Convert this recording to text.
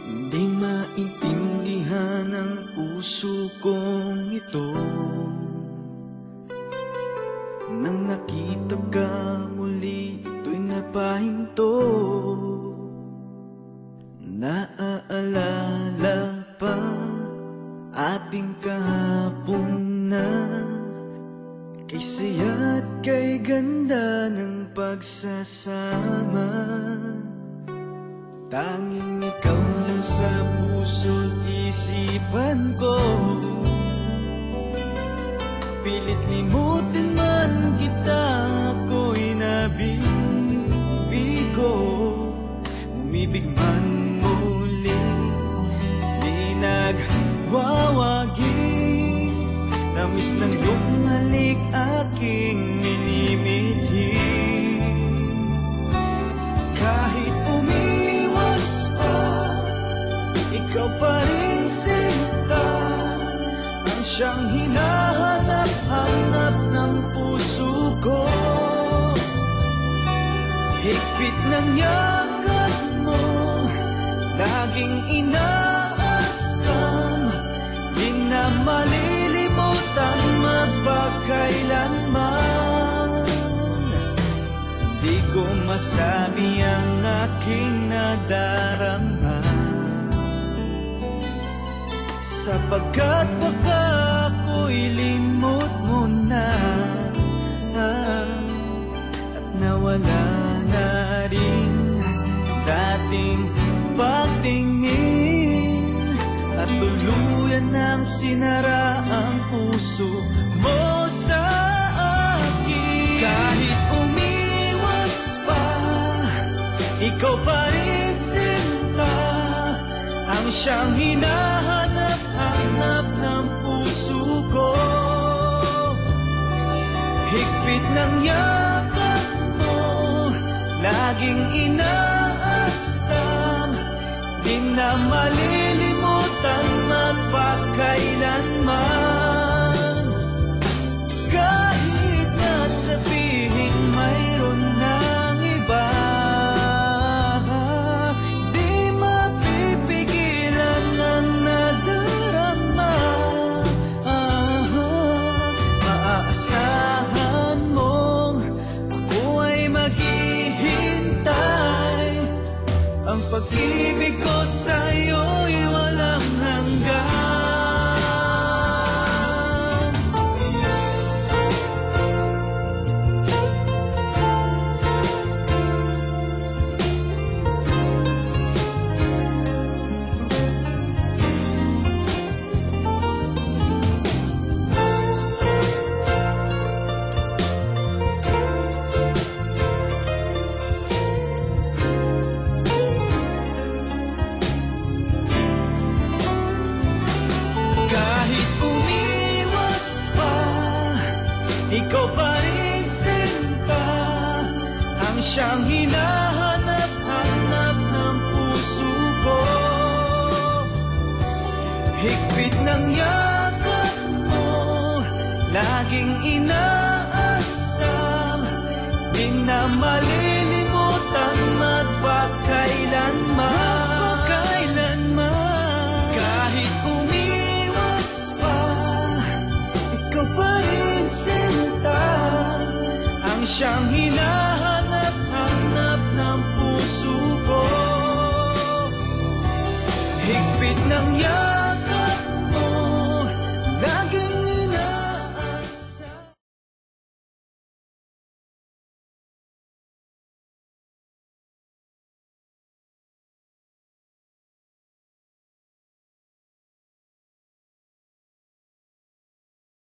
Hindi maintindihan ang puso kong ito nang nakita ka muli, ito'y napahinto. Naaalala pa ating kahapon na kay saya at kay ganda ng pagsasama. Tanging ikaw lang sa puso't isipan ko. Pilit limutin man kita, ako'y nabibigo. Umibig man muli, di nagwawagi. Tamis ng iyong halik aking minimithi. Kahit umiwas pa, ikaw pa rin sinta, ang siyang hinahanap-hanap ng puso ko. Higpit ng yakap mo, laging inaasam, di na malilimutan magpakailanman. Di ko masabi ang aking nadarama, sapagkat baka ako'y limot mo na, at nawala na rin dating pagtingin, at tuluyan ng sinara ang puso mo sa akin. Kahit umiwas pa, ikaw pa rin sinta, ang siyang hinahanap-hanap ng puso ko. Higpit ng yakap mo, laging inaasam, di na malilimutan magpakailanman. Kahit na sabihin mayroon ng iba, di mapipigilan ang nadarama. Maaasahan mong ako ay maghihintay, ang pag-ibig ko sa'yo'y walang hanggan. Ikaw pa rin sinta, ang siyang hinahanap-hanap ng puso ko. Higpit ng yakap mo, laging inaasam, di na malilimutan magpakailanman. Kahit umiwas pa, ikaw pa rin sinta, ang siyang hinahanap-hanap ng puso ko. Higpit ng yakap